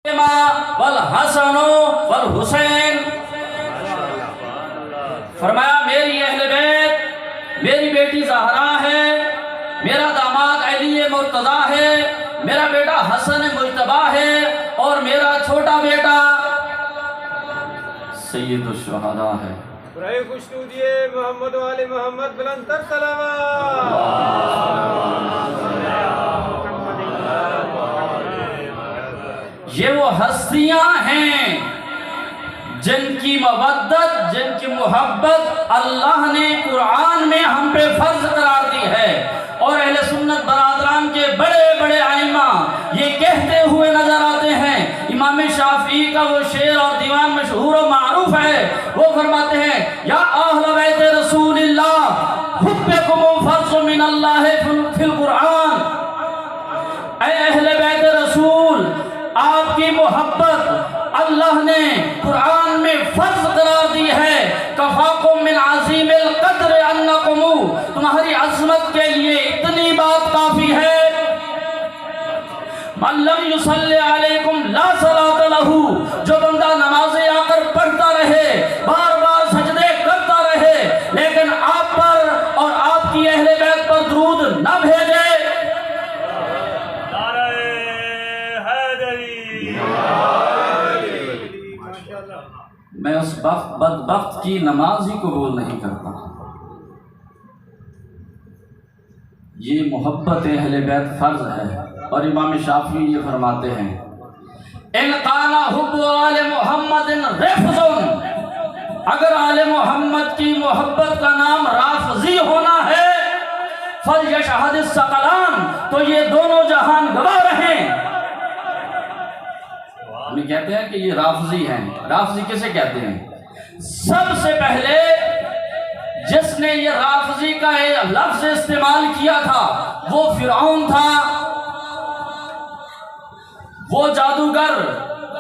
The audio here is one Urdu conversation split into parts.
والحسن والحسین، فرمایا میری اہل بیت، میری بیٹی زہرا ہے، میرا داماد علی مرتضی ہے، میرا بیٹا حسن مجتبی ہے، اور میرا چھوٹا بیٹا سید الشہداء ہے۔ برائے خوشنودیے محمد و آل محمد بلندتر سلامات۔ یہ وہ ہستیاں ہیں جن کی مودت، جن کی محبت اللہ نے قرآن میں ہم پہ فرض قرار دی ہے، اور اہل سنت برادران کے بڑے بڑے ائمہ یہ کہتے ہوئے نظر آتے ہیں۔ امام شافعی کا وہ شعر اور دیوان مشہور و معروف ہے، وہ فرماتے ہیں یا اہل بیت رسول اللہ حبکم فرض من اللہ فی القرآن، اے اہل بیت رسول، آپ کی محبت اللہ نے قرآن میں فرض قرار دی ہے۔ کفاکم من عظیم القدر انکم، تمہاری عظمت کے لیے اتنی بات کافی ہے۔ من لم یصلی علیکم لا صلاۃ لہ، جو بندہ نمازیں آ کر پڑھتا رہے، بار بار سجدے کرتا رہے، لیکن آپ پر اور آپ کی اہل بیت پر درود نہ بھیجے، میں اس بدبخت کی نماز ہی قبول نہیں کرتا۔ یہ محبت اہل بیت فرض ہے، اور امام شافعی یہ فرماتے ہیں ان کان حب آل محمد رفض، اگر آل محمد کی محبت کا نام رافضی ہونا ہے، فلیشہد الثقلان، تو یہ دونوں جہان گواہ رہیں۔ ہمیں کہتے ہیں کہ یہ رافضی ہیں۔ رافضی کسے کہتے ہیں؟ سب سے پہلے جس نے یہ رافضی کا لفظ استعمال کیا تھا وہ فرعون تھا، وہ جادوگر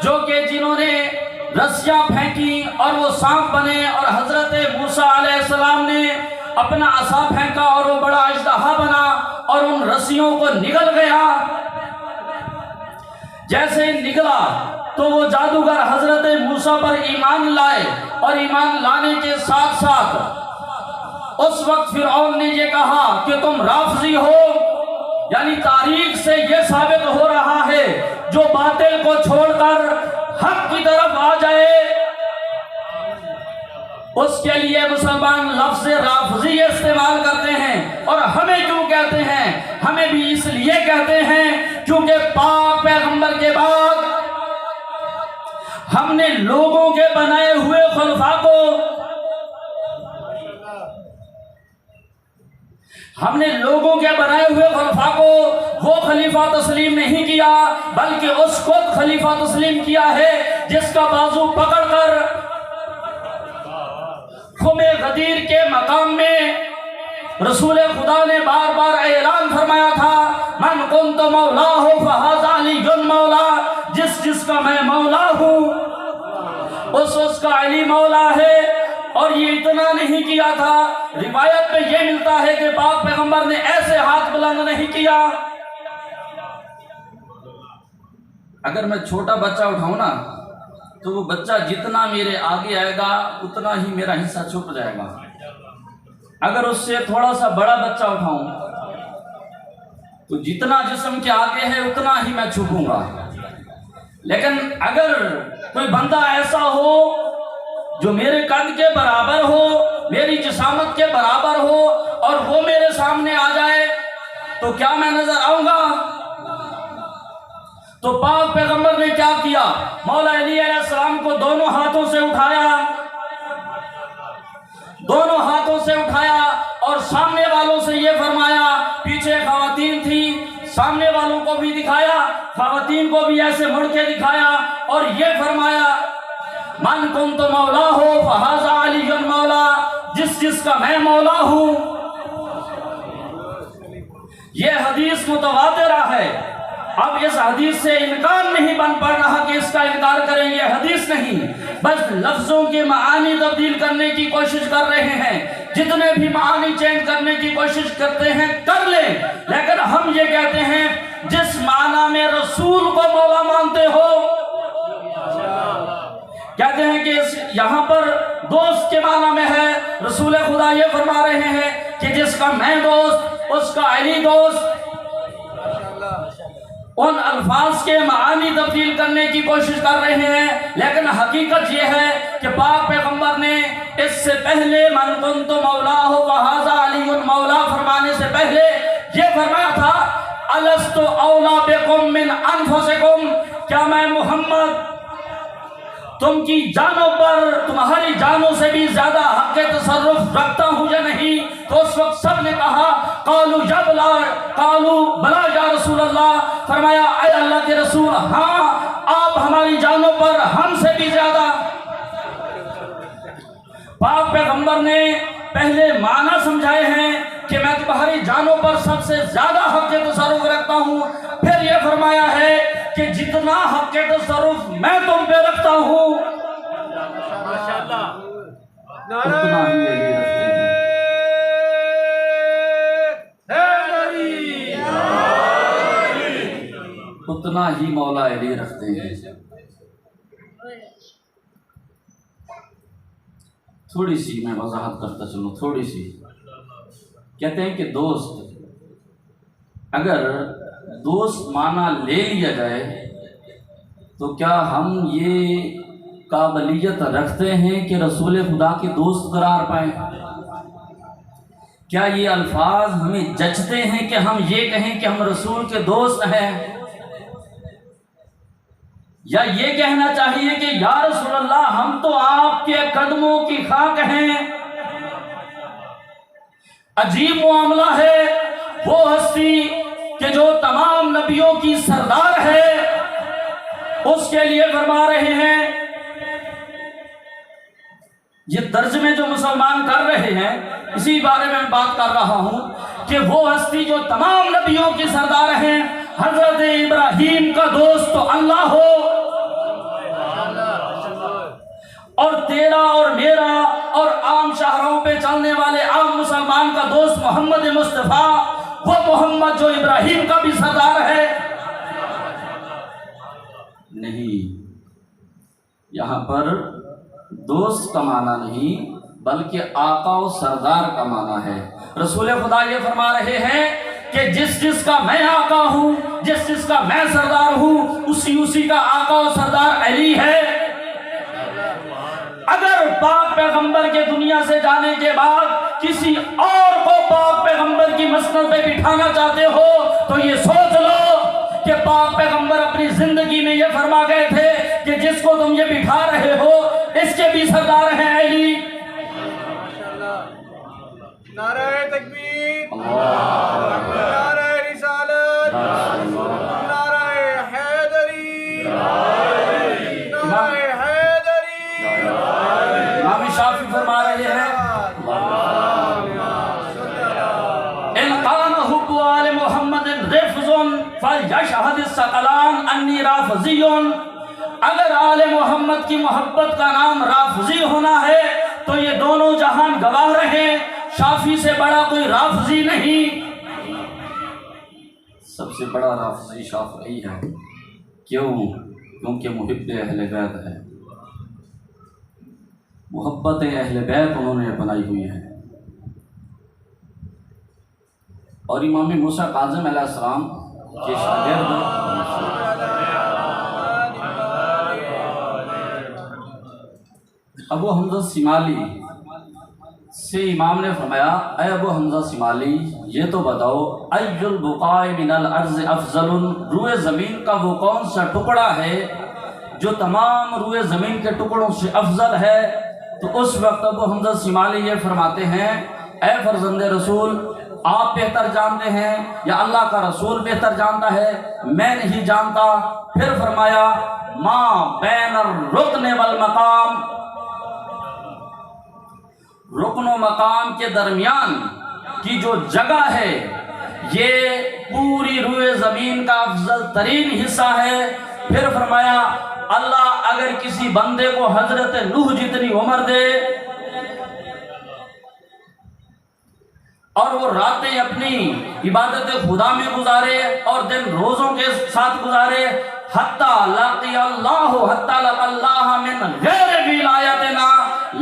جو کہ جنہوں نے رسیاں پھینکی اور وہ سانپ بنے، اور حضرت موسیٰ علیہ السلام نے اپنا عصا پھینکا اور وہ بڑا اژدہا بنا اور ان رسیوں کو نگل گیا۔ جیسے ہی نگلا تو وہ جادوگر حضرت موسیٰ پر ایمان لائے، اور ایمان لانے کے ساتھ ساتھ اس وقت فرعون نے یہ کہا کہ تم رافضی ہو، یعنی تاریخ سے یہ ثابت ہو رہا ہے جو باطل کو چھوڑ کر حق کی طرف آ جائے اس کے لیے مسلمان لفظ رافضی استعمال کرتے ہیں۔ اور ہمیں کیوں کہتے ہیں؟ ہمیں بھی اس لیے کہتے ہیں کیونکہ پاک پیغمبر کے بعد ہم نے لوگوں کے بنائے ہوئے خلفاء کو وہ خلیفہ تسلیم نہیں کیا، بلکہ اس کو خلیفہ تسلیم کیا ہے جس کا بازو پکڑ کر خم غدیر کے مقام میں رسول خدا نے بار بار اعلان فرمایا تھا من کنت مولاہ فہذا علی مولا، جس کا میں مولا ہوں اس کا علی مولا ہے۔ اور یہ اتنا نہیں کیا تھا، روایت میں یہ ملتا ہے کہ پاک پیغمبر نے ایسے ہاتھ بلند نہیں کیا۔ اگر میں چھوٹا بچہ اٹھاؤں نا تو وہ بچہ جتنا میرے آگے آئے گا اتنا ہی میرا حصہ چھپ جائے گا۔ اگر اس سے تھوڑا سا بڑا بچہ اٹھاؤں تو جتنا جسم کے آگے ہے اتنا ہی میں چھپوں گا۔ لیکن اگر کوئی بندہ ایسا ہو جو میرے قد کے برابر ہو، میری جسامت کے برابر ہو، اور وہ میرے سامنے آ جائے تو کیا میں نظر آؤں گا؟ تو پاک پیغمبر نے کیا کیا؟ مولا علی علیہ السلام کو دونوں ہاتھوں سے اٹھایا اور سامنے والوں سے یہ فرمایا، پیچھے خواتین تھی، سامنے والوں کو بھی دکھایا، خواتین کو بھی ایسے مڑ کے دکھایا، اور یہ فرمایا من کنت مولا ہو فہذا علی مولا، جس کا میں مولا ہوں۔ یہ حدیث متواترہ ہے۔ اب اس حدیث سے انکار نہیں بن پڑ رہا کہ اس کا انکار کریں، یہ حدیث نہیں، بس لفظوں کے معانی تبدیل کرنے کی کوشش کر رہے ہیں۔ جتنے بھی معانی چینج کرنے کی کوشش کرتے ہیں کر لیں، لیکن ہم یہ کہتے ہیں جس معنی میں رسول کو مولا مانتے ہو یہاں پر دوست کے معنی میں ہے، رسول خدا یہ فرما رہے ہیں کہ جس کا میں دوست اس کا علی دوست۔ ان الفاظ کے معانی تبدیل کرنے کی کوشش کر رہے ہیں، لیکن حقیقت یہ ہے کہ پاک پیغمبر نے اس سے پہلے من کنت مولاہ وھذا علی مولا فرمانے سے پہلے یہ فرمایا تھا الست اولا بکم من انفسکم، کیا میں محمد تم کی جانوں پر تمہاری جانوں سے بھی زیادہ حق تصرف رکھتا ہوں یا نہیں؟ تو اس وقت سب نے کہا قالوا بلا یا رسول اللہ، فرمایا اے اللہ کے رسول ہاں آپ ہماری جانوں پر ہم سے بھی زیادہ۔ پاک پیغمبر نے پہلے معنی سمجھائے ہیں کہ میں تمہاری جانوں پر سب سے زیادہ حق تصرف رکھتا ہوں، پھر یہ فرمایا ہے کہ جتنا حق تصرف میں تم پہ رکھتا ہوں اتنا ہی علی رکھتے ہیں۔ اتنا ہی مولا علی رکھتے ہیں۔ تھوڑی سی میں وضاحت کرتا چلوں، تھوڑی سی۔ کہتے ہیں کہ دوست، اگر دوست معنی لے لیا جائے تو کیا ہم یہ قابلیت رکھتے ہیں کہ رسول خدا کے دوست قرار پائیں؟ کیا یہ الفاظ ہمیں جچتے ہیں کہ ہم یہ کہیں کہ ہم رسول کے دوست ہیں؟ یا یہ کہنا چاہیے کہ یا رسول اللہ ہم تو آپ کے قدموں کی خاک ہیں؟ عجیب معاملہ ہے، وہ ہستی کہ جو تمام نبیوں کی سردار ہے اس کے لیے فرما رہے ہیں، یہ ترجمے جو مسلمان کر رہے ہیں اسی بارے میں بات کر رہا ہوں کہ وہ ہستی جو تمام نبیوں کی سردار ہیں، حضرت ابراہیم کا دوست تو اللہ ہو، اور تیرا اور میرا اور عام شہروں پہ چلنے والے عام مسلمان کا دوست محمد مصطفیٰ، وہ محمد جو ابراہیم کا بھی سردار ہے نہیں۔ یہاں پر دوست کا معنی نہیں بلکہ آقا و سردار کا معنی ہے۔ رسول خدا یہ فرما رہے ہیں کہ جس کا میں آقا ہوں، جس کا میں سردار ہوں، اسی کا آقا و سردار علی ہے۔ اگر پاک پیغمبر کے دنیا سے جانے کے بعد کسی اور کو پاک پیغمبر کی مسند پہ بٹھانا چاہتے ہو تو یہ سوچ لو کہ پاک پیغمبر اپنی زندگی میں یہ فرما گئے تھے کہ جس کو تم یہ بٹھا رہے ہو اس کے بھی سردار ہیں علی۔ نعرہ تکبیر، نعرہ رسالت، نعرہ حیدری، نعرہ حیدری۔ امام شافعی فرما رہے ہیں ان قام حب آل محمد رفض فلیشہد الثقلان انی رافضی۔ اگر آل محمد کی محبت کا نام رافضی ہونا ہے تو یہ دونوں جہان گواہ رہے، شافعی سے بڑا کوئی رافضی نہیں۔ سب سے بڑا رافضی شافعی ہے، کیوں؟ کیونکہ محب اہل بیت ہے، محبت اہل بیت انہوں نے بنائی ہوئی ہے۔ اور امام موسیٰ کاظم علیہ السلام کے شاگرد ابو حمزہ سمالی سے امام نے فرمایا اے ابو حمزہ سمالی یہ تو بتاؤ ای البقاع من الارض افضل، روئے زمین کا وہ کون سا ٹکڑا ہے جو تمام روئے زمین کے ٹکڑوں سے افضل ہے؟ تو اس وقت ابو حمزہ سمالی یہ فرماتے ہیں اے فرزند رسول آپ بہتر جانتے ہیں یا اللہ کا رسول بہتر جانتا ہے، میں نہیں جانتا۔ پھر فرمایا ما بین الرکن والمقام، رکن و مقام کے درمیان کی جو جگہ ہے یہ پوری روئے زمین کا افضل ترین حصہ ہے۔ پھر فرمایا اللہ اگر کسی بندے کو حضرت نوح جتنی عمر دے اور وہ راتیں اپنی عبادت خدا میں گزارے اور دن روزوں کے ساتھ گزارے، حتی لقی اللہ، حتی لقی اللہ من غیر ولایتنا،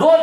2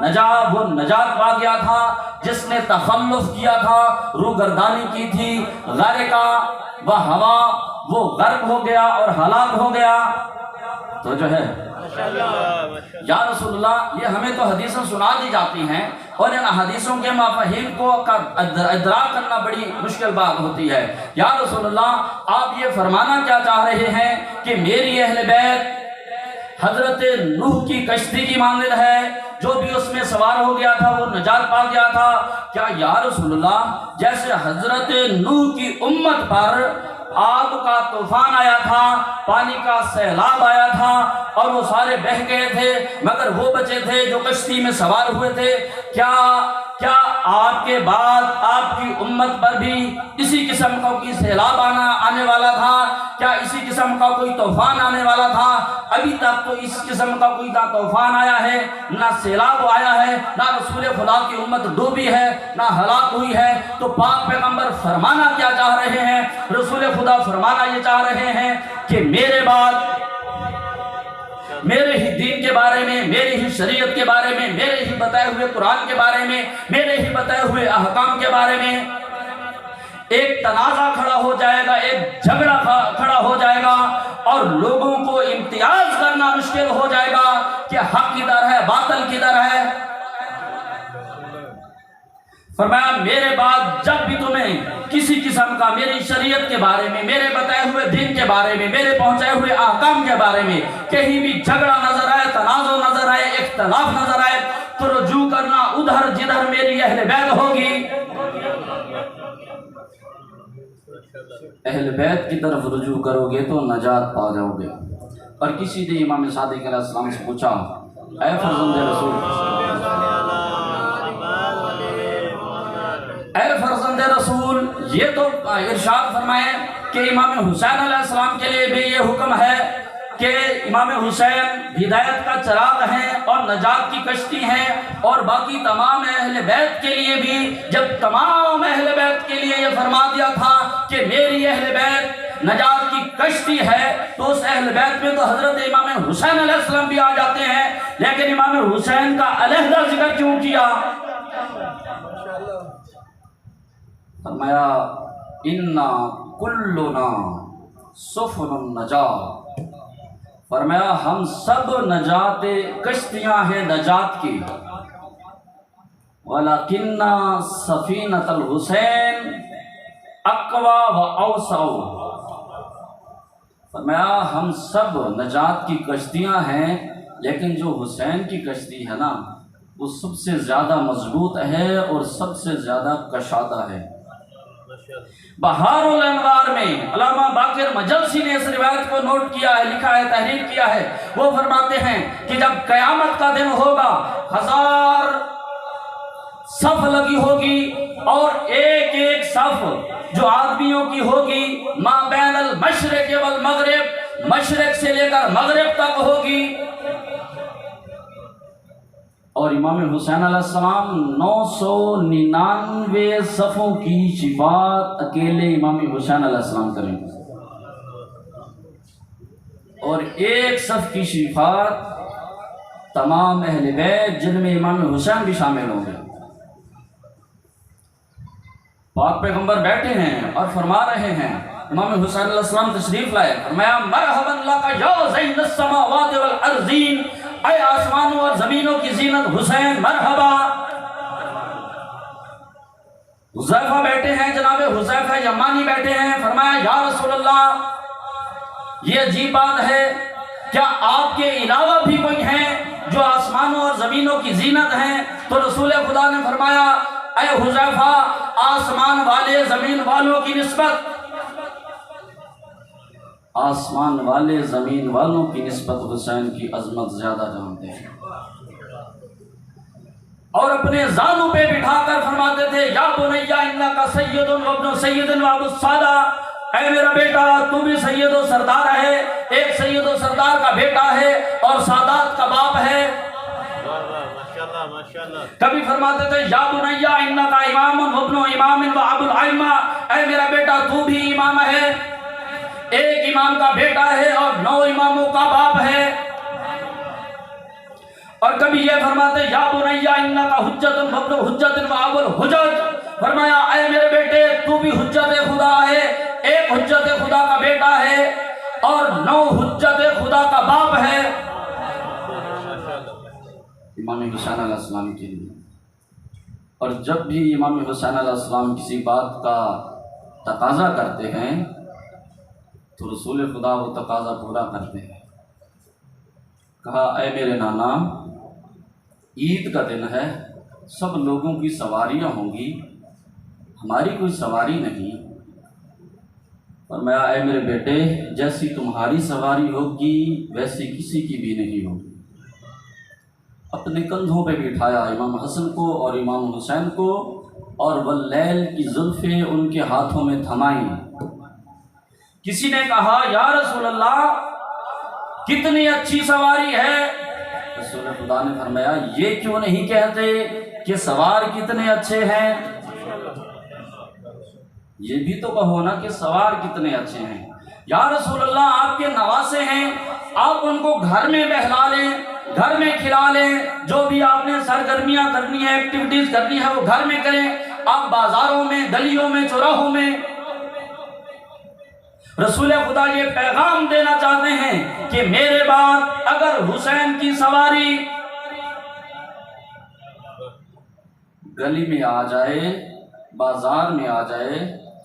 وہ نجات پا گیا تھا جس نے تخلف کیا تھا، روگردانی کی تھی، غرقہ و ہوا، وہ غرق ہو گیا اور ہلاک ہو گیا۔ تو جو ہے یا رسول اللہ، یہ ہمیں تو حدیثیں سنا دی جاتی ہیں اور ان حدیثوں کے مفاہیم کو ادراک کرنا بڑی مشکل بات ہوتی ہے۔ یا رسول اللہ، آپ یہ فرمانا کیا چاہ رہے ہیں کہ میری اہل بیت حضرت نوح کی کشتی کی مانند ہے، جو بھی اس میں سوار ہو گیا تھا وہ نجات پا گیا تھا؟ کیا یا رسول اللہ، جیسے حضرت نوح کی امت پر آگ کا طوفان آیا تھا، پانی کا سیلاب آیا تھا اور وہ سارے بہہ گئے تھے مگر وہ بچے تھے جو کشتی میں سوار ہوئے تھے، کیا آپ کے بعد آپ کی امت پر بھی اسی قسم کا کوئی سیلاب آنے والا تھا؟ کیا اسی قسم کا کوئی طوفان آنے والا تھا؟ ابھی تک تو اس قسم کا کوئی نہ طوفان آیا ہے، نہ سیلاب آیا ہے، نہ رسول خدا کی امت ڈوبی ہے، نہ ہلاک ہوئی ہے۔ تو پاک پیغمبر فرمانا کیا چاہ رہے ہیں؟ رسول خدا فرمانا یہ چاہ رہے ہیں کہ میرے بعد میرے ہی دین کے بارے میں، میری ہی شریعت کے بارے میں، میرے ہی بتائے ہوئے قرآن کے بارے میں، میرے ہی بتائے ہوئے احکام کے بارے میں ایک تنازع کھڑا ہو جائے گا، ایک جھگڑا کھڑا ہو جائے گا اور لوگوں کو امتیاز کرنا مشکل ہو جائے گا کہ حق کدھر ہے، باطل کدھر ہے۔ فرمایا میرے بعد جب بھی تمہیں کسی قسم کا میری شریعت کے بارے میں، میرے بتائے ہوئے دین کے بارے میں، میرے پہنچائے ہوئے احکام کے بارے میں کہیں بھی جھگڑا نظر آئے، تنازع نظر آئے، اختلاف نظر آئے، تو رجوع کرنا ادھر جدھر میری اہل بیت ہوگی، اہل بیت کی طرف رجوع کرو گے تو نجات پا جاؤ گے۔ اور کسی نے امام صادق علیہ السلام سے پوچھا، اے فرزند رسول، اے فرزند رسول، یہ تو ارشاد فرمائے کہ امام حسین علیہ السلام کے لیے بھی یہ حکم ہے کہ امام حسین ہدایت کا چراغ ہیں اور نجات کی کشتی ہیں، اور باقی تمام اہل بیت کے لیے بھی جب تمام اہل بیت کے لیے یہ فرما دیا تھا کہ میری اہل بیت نجات کی کشتی ہے، تو اس اہل بیت میں تو حضرت امام حسین علیہ السلام بھی آ جاتے ہیں، لیکن امام حسین کا علیحدہ ذکر کیوں کیا؟ فرمایا اِنَّا كُلُّنَا سُفُنُ النَّجَاةِ، فرمایا ہم سب نجات کشتیاں ہیں نجات کی، وَلَكِنَّا سَفِينَةَ الْحُسَيْنِ اَقْوَى وَأَوْسَعُ، فرمایا ہم سب نجات کی کشتیاں ہیں، لیکن جو حسین کی کشتی ہے نا وہ سب سے زیادہ مضبوط ہے اور سب سے زیادہ کشادہ ہے۔ بہار الانوار میں علامہ باقر مجلسی نے اس روایت کو نوٹ کیا ہے، لکھا ہے، تحریر کیا ہے۔ وہ فرماتے ہیں کہ جب قیامت کا دن ہوگا، 1000 صف لگی ہوگی اور ایک ایک صف جو آدمیوں کی ہوگی ما بین المشرق والمغرب، مشرق سے لے کر مغرب تک ہوگی، اور امام حسین علیہ السلام 999 صفوں کی شفاعت اکیلے امام حسین علیہ السلام کریں گے، اور ایک صف کی شفاعت تمام اہل بیت جن میں امام حسین بھی شامل ہوں گے۔ پاک پیغمبر بیٹھے ہیں اور فرما رہے ہیں، امام حسین علیہ السلام تشریف لائے، فرمایا مرحبا لک یا زین السماوات والارضین، اے آسمانوں اور زمینوں کی زینت حسین، مرحبا۔ حذیفہ بیٹھے ہیں، جناب حذیفہ یمانی بیٹھے ہیں، فرمایا یا رسول اللہ، یہ عجیب بات ہے، کیا آپ کے علاوہ بھی کوئی ہیں جو آسمانوں اور زمینوں کی زینت ہیں؟ تو رسول خدا نے فرمایا اے حذیفہ، آسمان والے زمین والوں کی نسبت، آسمان والے زمین والوں کی نسبت حسین کی عظمت زیادہ جانتے ہیں، اور اپنے زانوں پہ بٹھا کر فرماتے تھے یا بنیا انک سید وابن سید وابو السادہ، اے میرا بیٹا تو بھی سید و سردار ہے، ایک سید و سردار کا بیٹا ہے اور سادات کا باپ ہے۔ کبھی فرماتے تھے یا بنیا انک امام وابن امام وابو الائمہ، اے میرا بیٹا تو بھی امام ہے، ایک امام کا بیٹا ہے اور 9 اماموں کا باپ ہے۔ اور کبھی یہ فرماتے یا بنیا انک حجۃ وابن حجۃ وابو الحجج، فرمایا اے میرے بیٹے تو بھی حجت خدا ہے، ایک حجت خدا کا بیٹا ہے اور 9 حجت خدا کا باپ ہے۔ امام حسین علیہ السلام کے لیے، اور جب بھی امام حسین علیہ السلام کسی بات کا تقاضا کرتے ہیں تو رسول خدا وہ تقاضا پورا کرتے ہیں۔ کہا اے میرے نانا، عید کا دن ہے، سب لوگوں کی سواریاں ہوں گی، ہماری کوئی سواری نہیں۔ فرمایا اے میرے بیٹے، جیسی تمہاری سواری ہوگی ویسی کسی کی بھی نہیں ہوگی۔ اپنے کندھوں پہ بٹھایا امام حسن کو اور امام حسین کو، اور واللیل کی زلفیں ان کے ہاتھوں میں تھمائیں۔ کسی نے کہا یا رسول اللہ کتنی اچھی سواری ہے؟ رسول خدا نے فرمایا یہ کیوں نہیں کہتے کہ سوار کتنے اچھے ہیں، یہ بھی تو کہو نا کہ سوار کتنے اچھے ہیں۔ یا رسول اللہ آپ کے نواسے ہیں، آپ ان کو گھر میں بہلا لیں، گھر میں کھلا لیں، جو بھی آپ نے سرگرمیاں کرنی ہے، ایکٹیویٹیز کرنی ہے وہ گھر میں کریں، آپ بازاروں میں، گلیوں میں، چوراہوں میں۔ رسول خدا یہ پیغام دینا چاہتے ہیں کہ میرے بعد اگر حسین کی سواری گلی میں آ جائے، بازار میں آ جائے،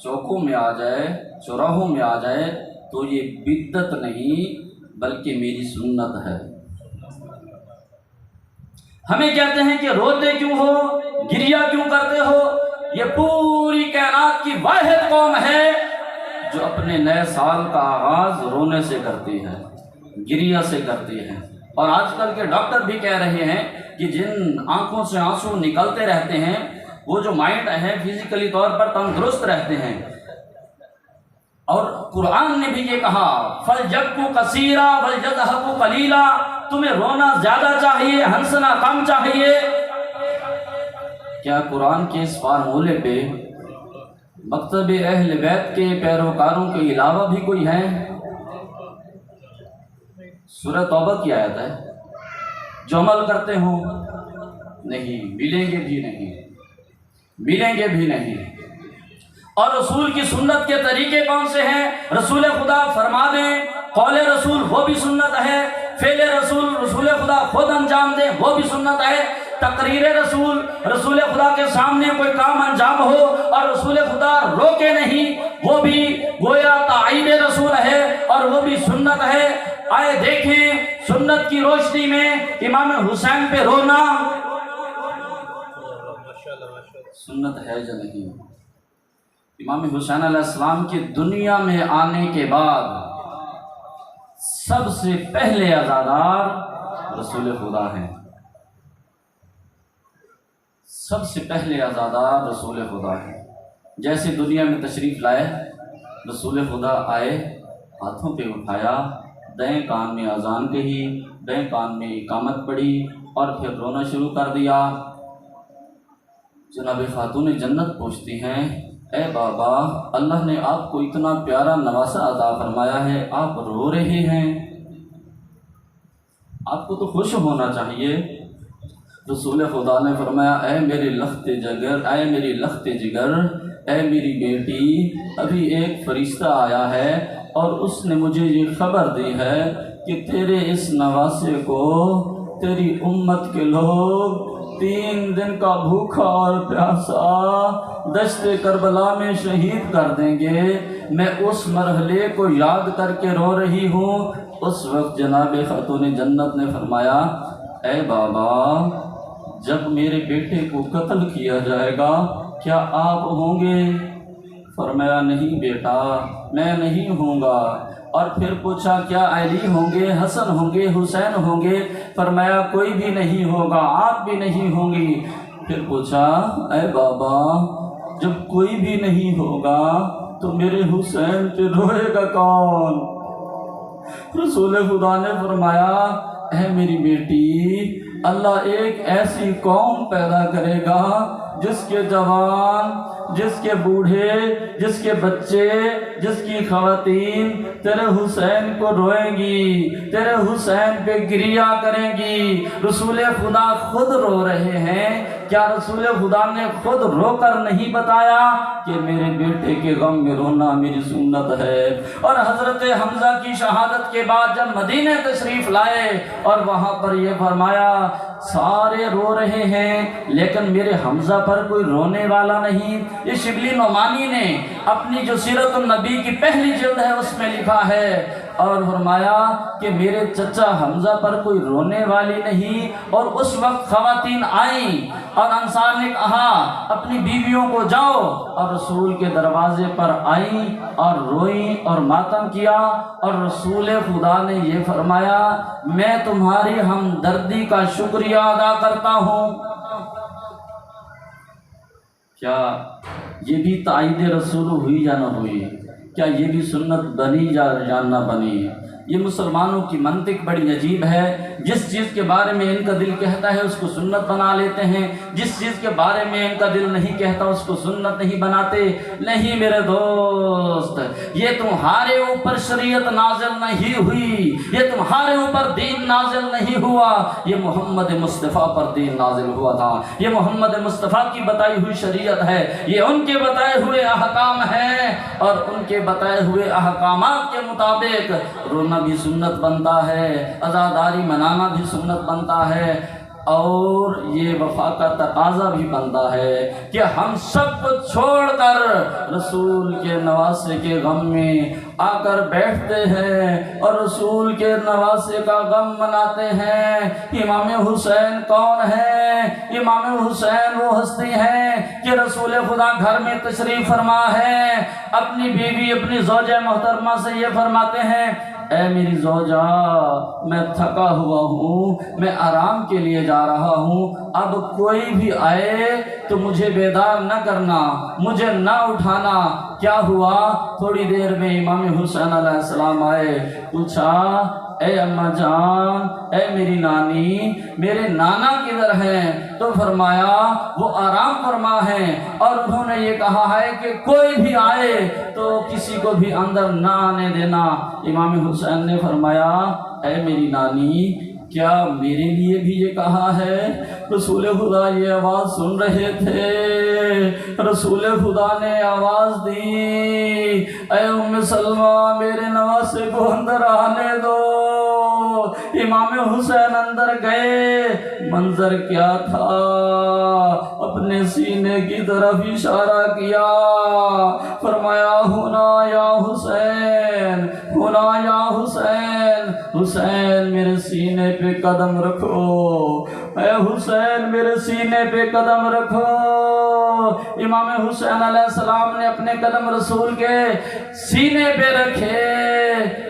چوکوں میں آ جائے، چوراہوں میں آ جائے تو یہ بدعت نہیں بلکہ میری سنت ہے۔ ہمیں کہتے ہیں کہ روتے کیوں ہو، گریہ کیوں کرتے ہو؟ یہ پوری کائنات کی واحد قوم ہے جو اپنے نئے سال کا آغاز رونے سے کرتی ہے، گریہ سے کرتی ہے۔ اور آج کل کے ڈاکٹر بھی کہہ رہے ہیں کہ جن آنکھوں سے آنسو نکلتے رہتے ہیں وہ جو مائنڈ ہے فزیکلی طور پر تندرست رہتے ہیں۔ اور قرآن نے بھی یہ کہا فَلْيَبْكُوا كَثِيرًا وَلْيَضْحَكُوا قَلِيلًا، تمہیں رونا زیادہ چاہیے، ہنسنا کم چاہیے۔ کیا قرآن کے اس فارمولے پہ مکتب اہل بیت کے پیروکاروں کے علاوہ بھی کوئی ہے؟ سورہ توبہ کی آیت ہے، جو عمل کرتے ہوں نہیں، ملیں گے بھی نہیں، ملیں گے بھی نہیں۔ اور رسول کی سنت کے طریقے کون سے ہیں؟ رسول خدا فرما دیں، قول رسول وہ بھی سنت ہے، فعل رسول رسول خدا خود انجام دیں وہ بھی سنت ہے، تقریر رسول رسول خدا کے سامنے کوئی کام انجام ہو اور رسول خدا روکے نہیں وہ بھی گویا تائید رسول ہے اور وہ بھی سنت ہے۔ آئے دیکھیں سنت کی روشنی میں امام حسین پہ رونا سنت ہے یا نہیں؟ امام حسین علیہ السلام کے دنیا میں آنے کے بعد سب سے پہلے عزادار رسول خدا ہیں، سب سے پہلے عزادار رسول خدا ہیں۔ جیسے دنیا میں تشریف لائے، رسول خدا آئے، ہاتھوں پہ اٹھایا، دائیں کان میں اذان کہی، دائیں کان میں اقامت پڑھی اور پھر رونا شروع کر دیا۔ جناب خاتون جنت پوچھتی ہیں اے بابا، اللہ نے آپ کو اتنا پیارا نواسہ عطا فرمایا ہے، آپ رو رہے ہیں، آپ کو تو خوش ہونا چاہیے۔ رسول خدا نے فرمایا اے میری لخت جگر، اے میری لخت جگر، اے میری بیٹی، ابھی ایک فرشتہ آیا ہے اور اس نے مجھے یہ خبر دی ہے کہ تیرے اس نواسے کو تیری امت کے لوگ 3 دن کا بھوکا اور پیاسا دشت کربلا میں شہید کر دیں گے۔ میں اس مرحلے کو یاد کر کے رو رہی ہوں۔ اس وقت جناب خاتون جنت نے فرمایا اے بابا، جب میرے بیٹے کو قتل کیا جائے گا کیا آپ ہوں گے؟ فرمایا نہیں بیٹا، میں نہیں ہوں گا۔ اور پھر پوچھا کیا علی ہوں گے، حسن ہوں گے، حسین ہوں گے؟ فرمایا کوئی بھی نہیں ہوگا، آپ بھی نہیں ہوں گی۔ پھر پوچھا اے بابا، جب کوئی بھی نہیں ہوگا تو میرے حسین پہ روئے گا کون؟ رسول خدا نے فرمایا اے میری بیٹی، اللہ ایک ایسی قوم پیدا کرے گا جس کے جوان، جس کے بوڑھے، جس کے بچے، جس کی خواتین تیرے حسین کو روئیں گی، تیرے حسین پہ گریہ کریں گی۔ رسول خدا خود رو رہے ہیں، کیا رسول خدا نے خود رو کر نہیں بتایا کہ میرے بیٹے کے غم میں رونا میری سنت ہے؟ اور حضرت حمزہ کی شہادت کے بعد جب مدینہ تشریف لائے اور وہاں پر یہ فرمایا سارے رو رہے ہیں لیکن میرے حمزہ پر کوئی رونے والا نہیں۔ یہ شبلی نعمانی نے اپنی جو سیرت النبی کی پہلی جلد ہے اس میں لکھا ہے اور فرمایا کہ میرے چچا حمزہ پر کوئی رونے والی نہیں۔ اور اس وقت خواتین آئیں اور انصار نے کہا اپنی بیویوں کو جاؤ، اور رسول کے دروازے پر آئیں اور روئیں اور ماتم کیا، اور رسول خدا نے یہ فرمایا میں تمہاری ہمدردی کا شکریہ ادا کرتا ہوں۔ کیا یہ بھی تائید رسول ہوئی یا نہ ہوئی؟ کیا یہ بھی سنت بنی یا نہ بنی؟ یہ مسلمانوں کی منطق بڑی عجیب ہے، جس چیز کے بارے میں ان کا دل کہتا ہے اس کو سنت بنا لیتے ہیں، جس چیز کے بارے میں ان کا دل نہیں کہتا اس کو سنت نہیں بناتے۔ نہیں میرے دوست، یہ تمہارے اوپر شریعت نازل نہیں ہوئی، یہ تمہارے اوپر دین نازل نہیں ہوا، یہ محمد مصطفیٰ پر دین نازل ہوا تھا، یہ محمد مصطفیٰ کی بتائی ہوئی شریعت ہے، یہ ان کے بتائے ہوئے احکام ہیں، اور ان کے بتائے ہوئے احکامات کے مطابق رونا بھی سنت بنتا ہے، عزاداری منانا بھی سنت بنتا ہے، اور یہ وفا کا تقاضا بھی بنتا ہے کہ ہم سب کو چھوڑ کر رسول کے نواسے کے غم میں آ کر بیٹھتے ہیں اور رسول کے نواسے کا غم مناتے ہیں۔ امام حسین کون ہے؟ امام حسین وہ ہستی ہیں کہ رسول خدا گھر میں تشریف فرما ہے، اپنی بیوی اپنی زوجہ محترمہ سے یہ فرماتے ہیں اے میری زوجہ میں تھکا ہوا ہوں، میں آرام کے لیے جا رہا ہوں، اب کوئی بھی آئے تو مجھے بیدار نہ کرنا، مجھے نہ اٹھانا۔ کیا ہوا؟ تھوڑی دیر میں امام حسین علیہ السلام آئے، پوچھا اے اماں جان، اے میری نانی، میرے نانا کدھر ہیں؟ تو فرمایا وہ آرام فرما ہیں، اور انہوں نے یہ کہا ہے کہ کوئی بھی آئے تو کسی کو بھی اندر نہ آنے دینا۔ امام حسین نے فرمایا اے میری نانی، کیا میرے لیے بھی یہ کہا ہے؟ رسول خدا یہ آواز سن رہے تھے، رسول خدا نے آواز دی اے ام سلمہ میرے نواسے کو اندر آنے دو۔ امام حسین اندر گئے، منظر کیا تھا؟ اپنے سینے کی طرف اشارہ کیا، فرمایا ہونا یا حسین، ہونا یا حسین، حسین میرے سینے پہ قدم رکھو، اے حسین میرے سینے پہ قدم رکھو۔ امام حسین علیہ السلام نے اپنے قدم رسول کے سینے پہ رکھے۔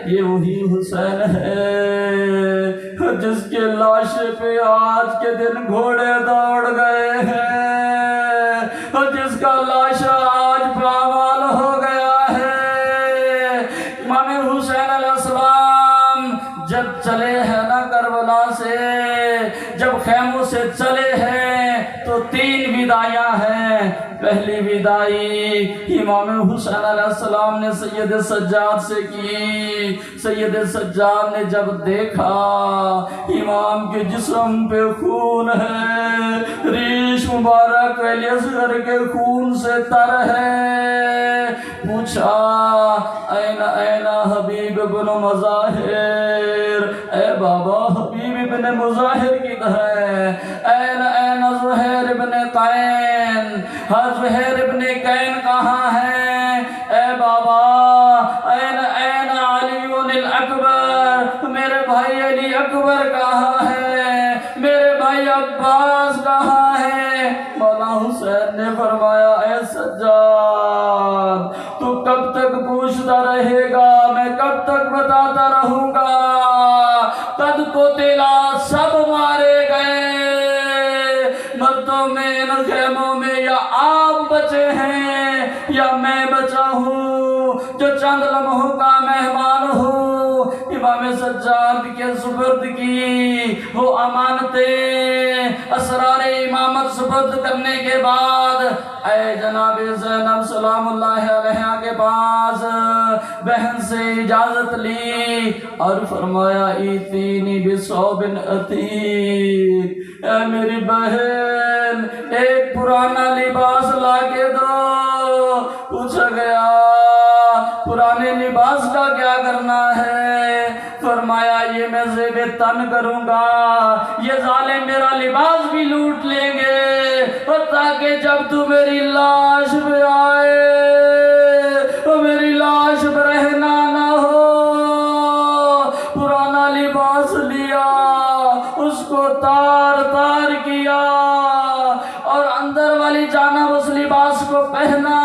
یہ وہی حسین ہے جس کے لاشے پہ آج کے دن گھوڑے دوڑ گئے ہیں، اور جس کا لاشا آج پامال ہو گیا ہے۔ امام حسین علیہ السلام جب چلے ہیں نا کربلا سے، جب خیموں سے چلے ہیں تو 3 وداعیاں ہیں۔ پہلی وداعی امام حسین علیہ السلام نے سید سجاد سے کی۔ سید سجاد نے جب دیکھا امام کے جسم پہ خون ہے، ریش مبارک علی اصغر کے خون سے تر ہے، پوچھا این این حبیب بن مظاہر، اے بابا حبیب ابن مظاہر کدھر ہے؟ این این زہیر ابن قین، زہیر ابن قین کہاں ہے؟ اے بابا این این علی الاکبر، میرے بھائی علی اکبر کہاں ہے؟ میرے بھائی عباس کہاں ہے؟ مولا حسین نے فرمایا اے سجاد تو کب تک پوچھتا رہے گا، میں کب تک بتاتا رہوں گا؟ قد قتلا، سب مارے گئے، مردوں میں ان خیموں میں یا آپ بچے ہیں یا میں بچا ہوں جو چند لمحوں کا مہمان ہوں۔ امام سجاد امامت کے سپرد کی، وہ امانتیں اسرار امامت سپرد کرنے کے بعد اے جناب زینب سلام اللہ علیہ کے پاس بہن سے اجازت لی اور فرمایا ایتینی بثوب عتیق، اے میری بہن ایک پرانا لباس لا کے دو۔ پوچھا گیا پرانے لباس کا کیا کرنا ہے؟ فرمایا یہ میں زیب تن کروں گا، یہ ظالم میرا لباس بھی لوٹ لیں گے، اور تاکہ جب تو میری لاش پہ آئے تو میری لاش پہ رہنا نہ ہو۔ پرانا لباس لیا، اس کو تار تار کیا اور اندر والی جانب اس لباس کو پہنا،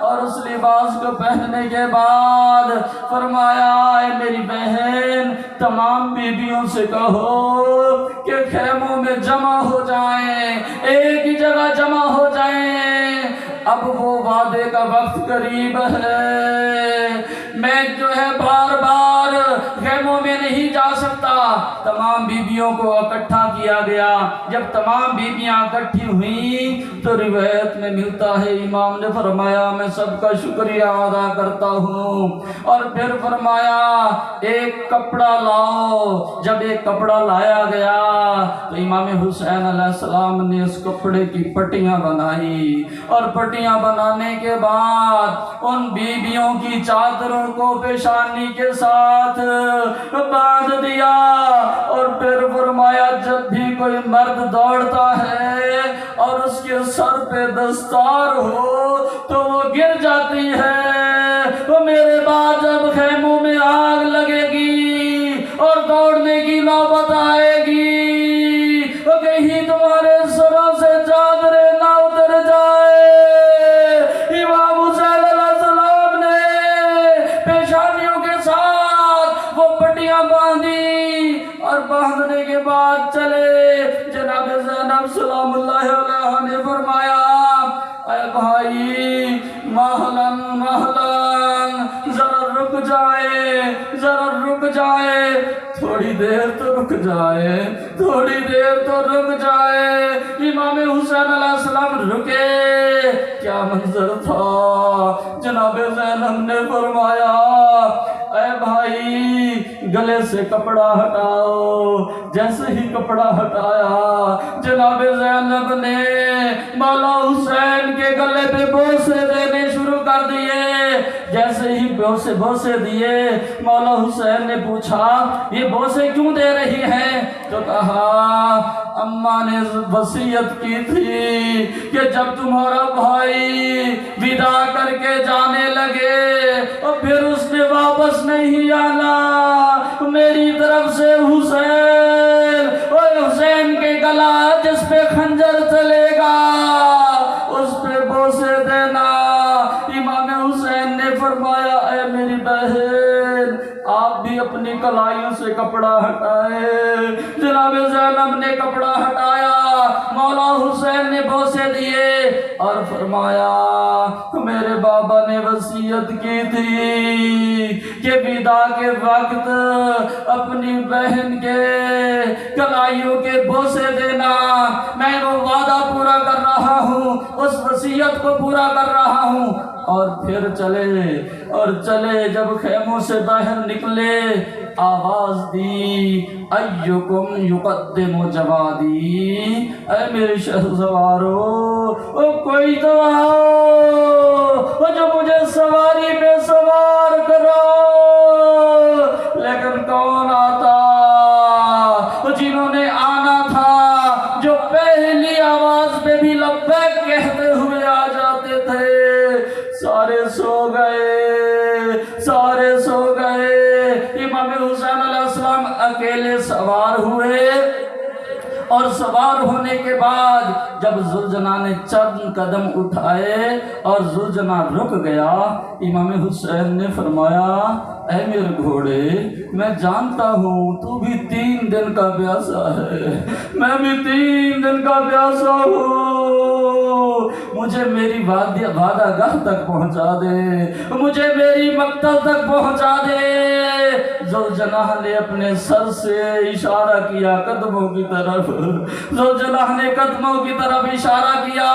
اور اس لباس کو پہننے کے بعد فرمایا اے میری بہن تمام بیویوں سے کہو کہ خیموں میں جمع ہو جائیں، ایک ہی جگہ جمع ہو جائیں، اب وہ وعدے کا وقت قریب ہے، میں جو ہے بار بار خیموں میں نہیں جا سکتا۔ تمام بیویوں کو اکٹھا کیا گیا، جب تمام بیویاں اکٹھی ہوئیں تو روایت میں ملتا ہے امام نے فرمایا میں سب کا شکریہ ادا کرتا ہوں، اور پھر فرمایا ایک کپڑا لاؤ۔ جب ایک کپڑا لایا گیا تو امام حسین علیہ السلام نے اس کپڑے کی پٹیاں بنائی، اور پٹیاں بنانے کے بعد ان بیویوں کی چادروں کو پیشانی کے ساتھ باندھ دیا، اور پھر فرمایا جب بھی کوئی مرد دوڑتا ہے اور اس کے سر پہ دستار ہو تو وہ گر جاتی ہے، تو میرے بعد جب خیموں میں آگ لگے گی اور دوڑنے کی نوبت آئے گی تو کہیں تمہارے سروں سے چادریں نہ اتر جائے۔ امام حسین علیہ السلام نے پیشانیوں کے ساتھ وہ پٹیاں باندھی، اور باندھنے کے بعد چلے۔ جناب زینب سلام اللہ علیہ نے فرمایا اے بھائی محلن محلن، ذرا رک جائے، ذرا رک جائے، تھوڑی دیر تو رک جائے، تھوڑی دیر تو رک جائے۔ امام حسین علیہ السلام رکے، کیا منظر تھا؟ جناب زینب نے فرمایا اے بھائی گلے سے کپڑا ہٹاؤ۔ جیسے ہی کپڑا ہٹایا جناب زینب نے مولا حسین کے گلے پہ بوسے دینے شروع کر دیے۔ جیسے ہی بوسے دیے مولا حسین نے پوچھا یہ بوسے کیوں دے رہی ہیں؟ تو کہا اماں نے وصیت کی تھی کہ جب تمہارا بھائی ودا کر کے جانے لگے اور پھر اس نے واپس نہیں آنا، میری طرف سے حسین اور حسین کے گلا جس پہ خنجر چلے گا اس پہ بوسے دینا۔ امام حسین نے فرمایا اے میری بہن آپ بھی اپنی کلائیوں سے کپڑا ہٹائے۔ جناب زینب نے کپڑا ہٹایا، مولا حسین نے بوسے دیے اور فرمایا میرے بابا نے وصیت کی تھی کہ ودا کے وقت اپنی بہن کے کلائیوں کے بوسے دینا، میں وہ وعدہ پورا کر رہا ہوں، اس وصیت کو پورا کر رہا ہوں۔ اور پھر چلے جب خیموں سے باہر نکلے آواز دی ایکم یقدم جوادی، اے میرے شہسوارو کوئی تو آؤ جو مجھے سواری پہ سوار کرو۔ لیکن کون آتا؟ جنہوں نے آنا تھا، جو پہلی آواز پہ بھی لبیک کہتے ہوئے آ جاتے تھے، سارے سو گئے، سارے سو گئے۔ امام حسین علیہ السلام اکیلے سوار ہوئے، اور سوار ہونے کے بعد جب زلجنا نے چند قدم اٹھائے اور زلجنا رک گیا، امام حسین نے فرمایا اے میرے گھوڑے میں جانتا ہوں تو بھی 3 دن کا پیاسا ہے، میں بھی 3 دن کا پیاسا ہوں، مجھے میری وعدہ گاہ تک پہنچا دے، مجھے میری مقتل تک پہنچا دے۔ ذوالجلال نے اپنے سر سے اشارہ کیا قدموں کی طرف، ذوالجلال نے قدموں کی طرف اشارہ کیا۔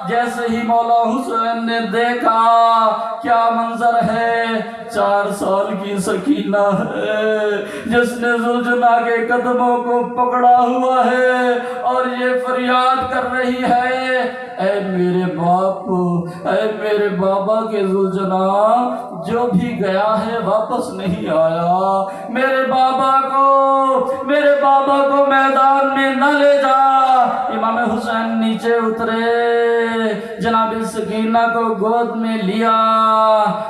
جیسے ہی مولا حسین نے دیکھا کیا منظر ہے، 4 سال کی سکینہ ہے جس نے ذوالجلال کے قدموں کو پکڑا ہوا ہے اور یہ فریاد کر رہی ہے، اے میرے باپ، اے میرے بابا کے ذوالجلال، جو بھی گیا ہے واپس نہیں آیا، میرے بابا کو میدان میں نہ لے جا۔ امام حسین نیچے اترے، جناب سکینہ کو گود میں لیا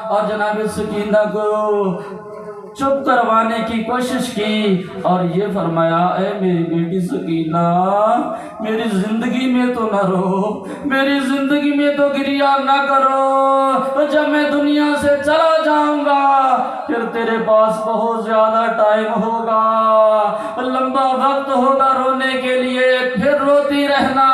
اور جناب سکینہ کو چپ کروانے کی کوشش کی اور یہ فرمایا، اے میری بیٹی سکینہ، میری زندگی میں تو نہ رو، میری زندگی میں تو گریہ نہ کرو، جب میں دنیا سے چلا جاؤں گا پھر تیرے پاس بہت زیادہ ٹائم ہوگا، لمبا وقت ہوگا رونے کے لیے، پھر روتی رہنا۔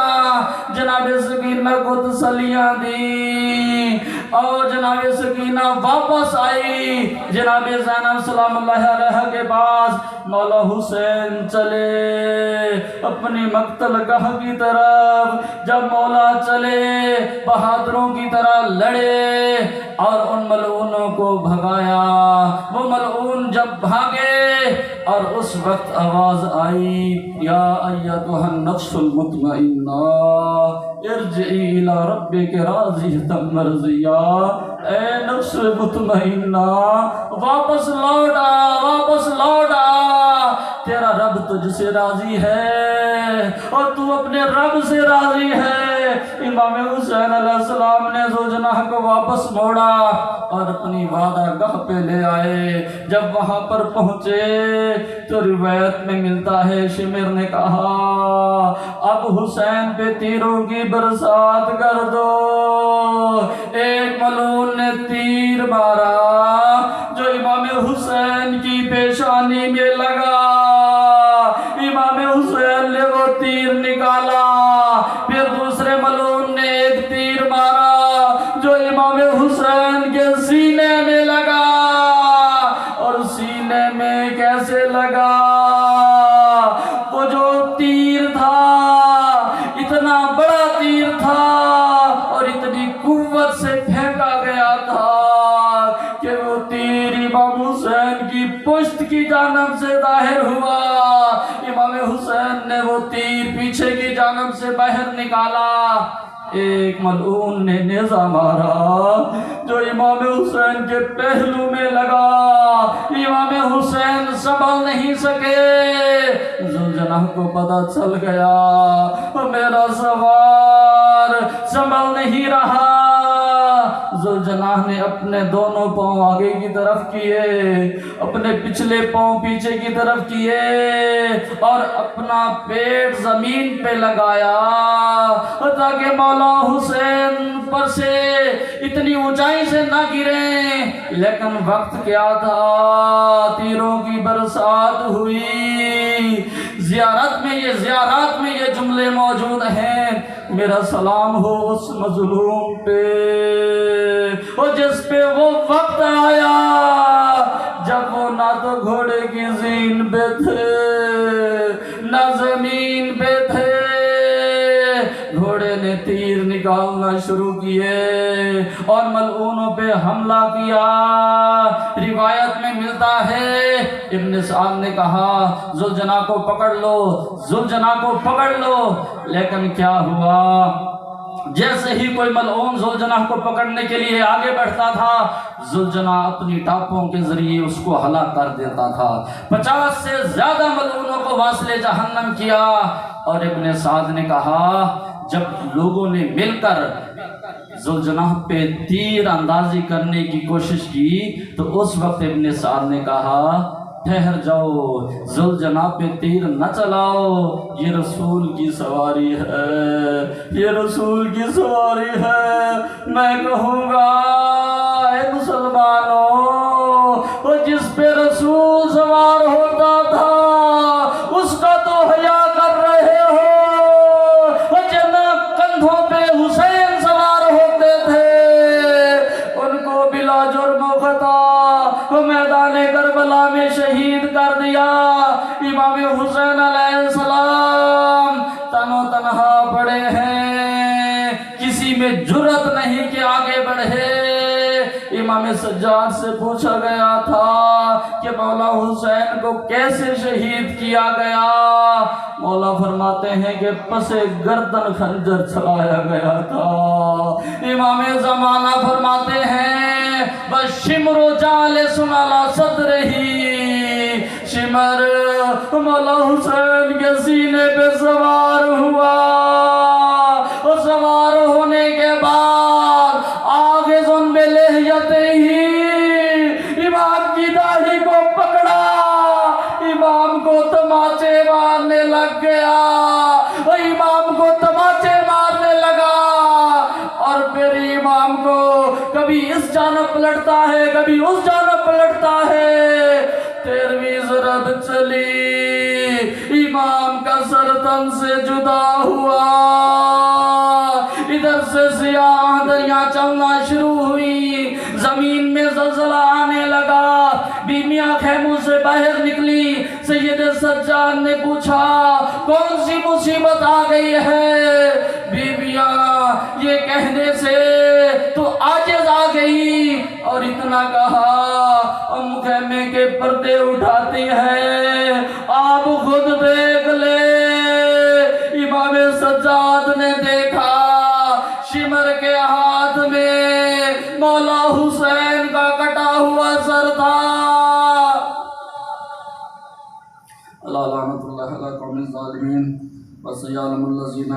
جناب سکینہ کو تسلیاں دی اور جناب سکینہ واپس آئی جناب زینب سلام اللہ علیہ کے پاس۔ مولا حسین چلے اپنی مقتل گاہ کی طرف، جب مولا چلے بہادروں کی طرح لڑے اور ان ملعونوں کو بھگایا۔ وہ ملعون جب بھاگے اور اس وقت آواز آئی، یا ایتھا النفس المطمئنہ ارجعی الی ربک راضیۃ مرضیہ، اے نفس مطمئنہ واپس لوٹ آ، واپس لوٹ آ، تیرا رب تجھ سے راضی ہے اور تو اپنے رب سے راضی ہے۔ امام حسین علیہ السلام نے ذوالجناح کو واپس موڑا اور اپنی وعدہ گاہ پہ لے آئے۔ جب وہاں پر پہنچے تو روایت میں ملتا ہے شمر نے کہا، اب حسین پہ تیروں کی برسات کر دو۔ ایک ملعون نے تیر مارا جو امام حسین کی پیشانی میں لگا، امام حسین نے وہ تیر نکالا، پھر دوسرے ملعون نے ایک تیر مارا جو امام حسین کے سینے میں لگا، اور سینے میں کیسے لگا؟ وہ جو تیر تھا اتنا بڑا تیر تھا اور اتنی قوت سے پھینکا گیا تھا کہ وہ تیر امام حسین کی پشت کی جانب سے ظاہر ہوا۔ امام حسین نے وہ تیر پیچھے کی جانب سے باہر نکالا۔ ایک ملعون نے نیزہ مارا جو امام حسین کے پہلو میں لگا، امام حسین سنبھل نہیں سکے۔ ذوالجناح کو پتہ چل گیا میرا سوار سنبھل نہیں رہا۔ ذوالجناح نے اپنے دونوں پاؤں آگے کی طرف کیے، اپنے پچھلے پاؤں پیچھے کی طرف کیے اور اپنا پیٹ زمین پہ لگایا تاکہ مولا حسین پر سے اتنی اونچائی سے نہ گریں۔ لیکن وقت کیا تھا، تیروں کی برسات ہوئی۔ زیارت میں یہ جملے موجود ہیں، میرا سلام ہو اس مظلوم پہ اور جس پہ وہ وقت آیا جب وہ نہ تو گھوڑے کی زین پہ تھے نہ زمین پہ تھے۔ گھوڑے نے تیر نکالنا شروع کیے اور ملعونوں پہ حملہ کیا۔ روایت میں ملتا ہے ابن سعد نے کہا، ذوالجناح کو پکڑ لو، ذوالجناح کو پکڑ لو۔ لیکن کیا ہوا، جیسے ہی کوئی ملعون ذوالجناح کو پکڑنے کے لیے آگے بڑھتا تھا، ذوالجناح اپنی ٹاپوں کے ذریعے اس کو ہلاک کر دیتا تھا۔ 50 سے زیادہ ملعونوں کو واصل جہنم کیا۔ اور ابن سعد نے کہا، جب لوگوں نے مل کر ذوالجناح پہ تیر اندازی کرنے کی کوشش کی تو اس وقت ابن سعد نے کہا، ٹھہر جاؤ، ذوالجناح پہ تیر نہ چلاؤ، یہ رسول کی سواری ہے، یہ رسول کی سواری ہے۔ میں کہوں گا، اے مسلمانوں، وہ جس پہ رسول سوار ہوتا تھا اس کا تو حیا کر رہے ہو، وہ جناب کندھوں پہ میں جرأت نہیں کہ آگے بڑھے۔ امام سجاد سے پوچھا گیا تھا کہ مولا حسین کو کیسے شہید کیا گیا؟ مولا فرماتے ہیں کہ پس گردن خنجر چلایا گیا تھا۔ امام زمانہ فرماتے ہیں بشمر جالس علی صدرہ، شمر مولا حسین کے سینے پہ سوار ہوا، اور سوار ہونے کے بعد آگے زن میں لحیتے ہی امام کی داڑھی کو پکڑا، امام کو تماچے مارنے لگ گیا، امام کو تماچے مارنے لگا، اور پھر امام کو کبھی اس جانب پلٹتا ہے کبھی اس جانب پلٹتا ہے۔ 13ویں ضرب چلی، امام کا سر تن سے جدا ہوا، ادھر سے سیاہ دریا چلنا شروع ہوئی، زمین میں زلزلہ آنے لگا، بیویاں خیموں سے باہر نکلی۔ سید سجاد نے پوچھا کون سی مصیبت آ گئی ہے؟ بیویاں یہ کہنے سے تو عاجز آ گئی، اور اتنا کہا ام خیمے کے پردے اٹھاتی ہے، آپ خود دیکھ لے۔ امام سجاد نے دیکھا، شمر کے ہاتھ میں مولا حسین کا کٹا ہوا سر تھا۔ اللہ لعنت اللہ علی قوم الظالمین وسیعلم الذین